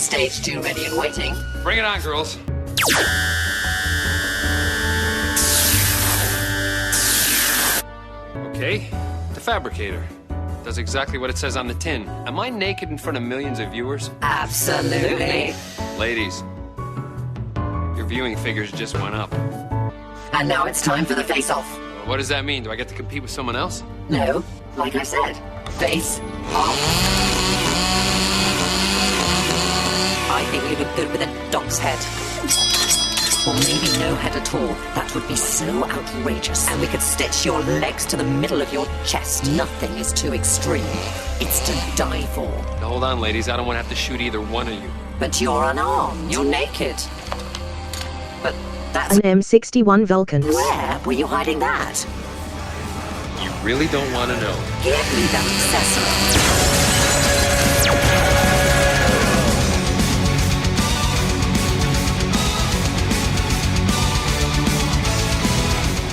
Stage 2 ready and waiting. Bring it on, girls. Okay, the fabricator. Does exactly what it says on the tin. Am I naked in front of millions of viewers? Absolutely. Ladies, your viewing figures just went up. And now it's time for the face-off. What does that mean? Do I get to compete with someone else? No, like I said, face-off. I think you look good with a dog's head. Or maybe no head at all. That would be so outrageous. And we could stitch your legs to the middle of your chest. Nothing is too extreme. It's to die for. Now, hold on, ladies. I don't want to have to shoot either one of you. But you're unarmed. You're naked. But that's... An M61 Vulcan. Where were you hiding that? You really don't want to know. Give me that accessory.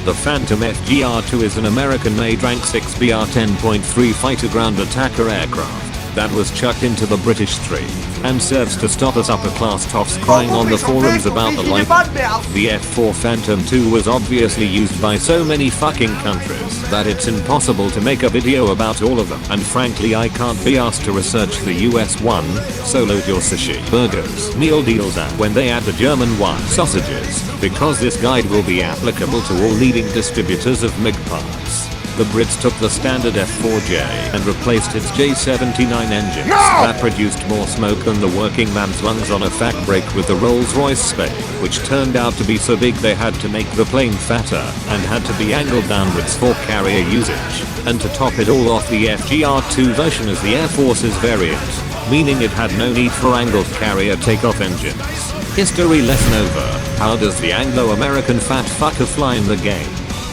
The Phantom FGR.2 is an American-made Rank 6 BR-10.3 fighter ground attacker aircraft that was chucked into the British Stream and serves to stop us upper-class toffs crying on the forums about the like. The F-4 Phantom 2 was obviously used by so many fucking countries that it's impossible to make a video about all of them, and frankly I can't be asked to research the US one, so load your sushi, burgers, meal deals and when they add the German one, sausages, because this guide will be applicable to all leading distributors of MiG parts. The Brits took the standard F-4J and replaced its J-79 engines that produced more smoke than the working man's lungs on a fact break with the Rolls-Royce Spade, which turned out to be so big they had to make the plane fatter and had to be angled downwards for carrier usage. And to top it all off, the FGR.2 version is the Air Force's variant, meaning it had no need for angled carrier takeoff engines. History lesson over. How does the Anglo-American fat fucker fly in the game?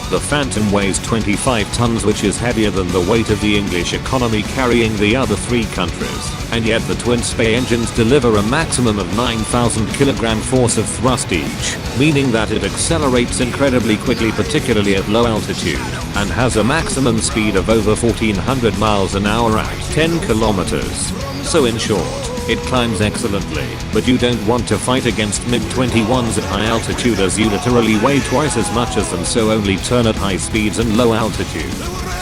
The Phantom weighs 25 tons, which is heavier than the weight of the English economy carrying the other three countries, and yet the twin Spey engines deliver a maximum of 9,000 kg force of thrust each, meaning that it accelerates incredibly quickly, particularly at low altitude, and has a maximum speed of over 1400 miles an hour at 10 kilometers. So in short, it climbs excellently, but you don't want to fight against MiG-21s at high altitude as you literally weigh twice as much as them, so only turn at high speeds and low altitude.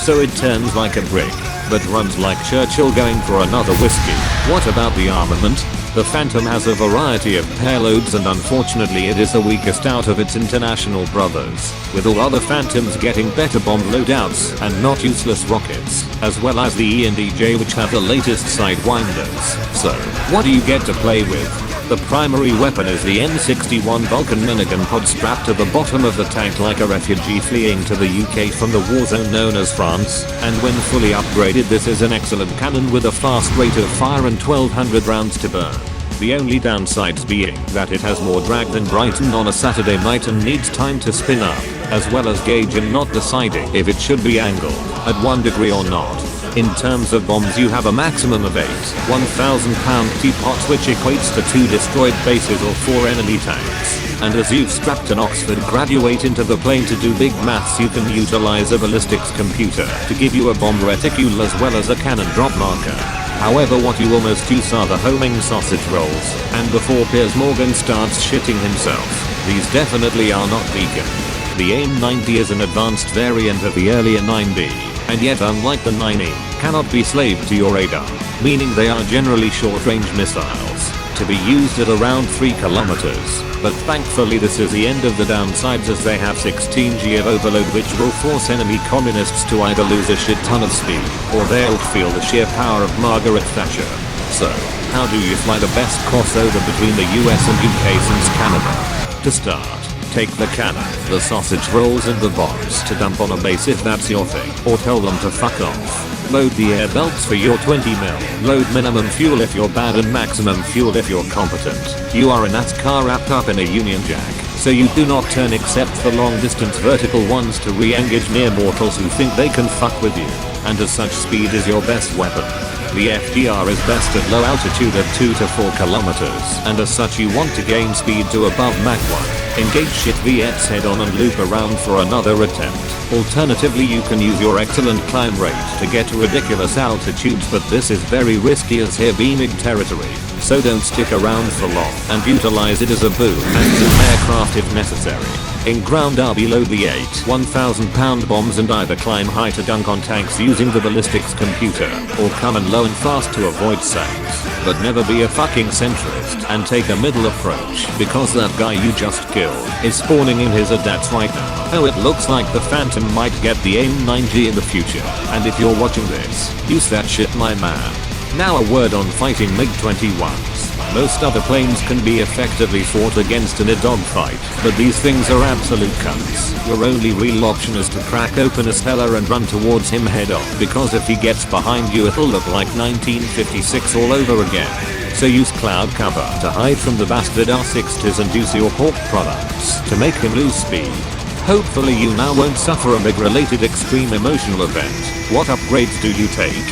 So it turns like a brick, but runs like Churchill going for another whiskey. What about the armament? The Phantom has a variety of payloads and unfortunately it is the weakest out of its international brothers, with all other Phantoms getting better bomb loadouts and not useless rockets, as well as the E&EJ which have the latest sidewinders. So, what do you get to play with? The primary weapon is the M61 Vulcan minigun pod strapped to the bottom of the tank like a refugee fleeing to the UK from the war zone known as France, and when fully upgraded this is an excellent cannon with a fast rate of fire and 1200 rounds to burn. The only downsides being that it has more drag than Brighton on a Saturday night and needs time to spin up, as well as gauge and not deciding if it should be angled at 1 degree or not. In terms of bombs you have a maximum of 8 1,000-pound teapots, which equates to 2 destroyed bases or 4 enemy tanks. And as you've strapped an Oxford graduate into the plane to do big maths, you can utilize a ballistics computer to give you a bomb reticule as well as a cannon drop marker. However, what you almost use are the homing sausage rolls, and before Piers Morgan starts shitting himself, these definitely are not vegan. The AIM-90 is an advanced variant of the earlier 9B, and yet unlike the 9E, cannot be slaved to your radar, meaning they are generally short-range missiles, to be used at around 3 kilometers, but thankfully this is the end of the downsides as they have 16G of overload, which will force enemy communists to either lose a shit ton of speed, or they'll feel the sheer power of Margaret Thatcher. So, how do you fly the best crossover between the US and UK since Canada? To start, take the cannon, the sausage rolls and the bombs to dump on a base if that's your thing, or tell them to fuck off. Load the air belts for your 20mm. Load minimum fuel if you're bad and maximum fuel if you're competent. You are a NASCAR wrapped up in a Union Jack, so you do not turn except for long distance vertical ones to re-engage mere mortals who think they can fuck with you. And as such, speed is your best weapon. The FGR is best at low altitude of 2 to 4 kilometers, and as such you want to gain speed to above Mach 1. Engage shit V8's head on and loop around for another attempt. Alternatively, you can use your excellent climb rate to get to ridiculous altitudes, but this is very risky as here beaming territory, so don't stick around for long and utilize it as a boom and zoom aircraft if necessary. In ground RB load the 8 1,000-pound bombs and either climb high to dunk on tanks using the ballistics computer, or come in low and fast to avoid saps. But never be a fucking centrist and take a middle approach, because that guy you just killed is spawning in his ADATs right now. Oh, it looks like the Phantom might get the AIM-9G in the future, and if you're watching this, use that shit, my man. Now a word on fighting MiG-21s. Most other planes can be effectively fought against in a dogfight, but these things are absolute cunts. Your only real option is to crack open a Stella and run towards him head on, because if he gets behind you it'll look like 1956 all over again. So use cloud cover to hide from the bastard R60s and use your pork products to make him lose speed. Hopefully you now won't suffer a MiG-related extreme emotional event. What upgrades do you take?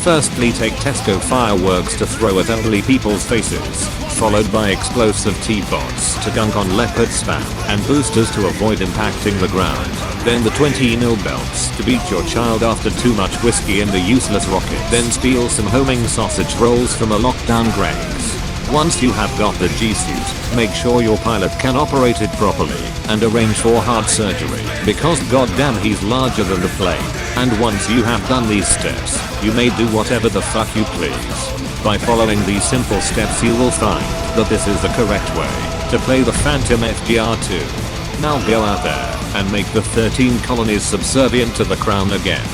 Firstly, take Tesco fireworks to throw at elderly people's faces, followed by explosive T-pods to dunk on leopard spam, and boosters to avoid impacting the ground. Then the 20 nil belts to beat your child after too much whiskey and the useless rocket. Then steal some homing sausage rolls from a lockdown Greggs. Once you have got the G-suit, make sure your pilot can operate it properly, and arrange for heart surgery, because goddamn he's larger than the plane. And once you have done these steps, you may do whatever the fuck you please. By following these simple steps you will find that this is the correct way to play the Phantom FGR.2. Now go out there and make the 13 colonies subservient to the crown again.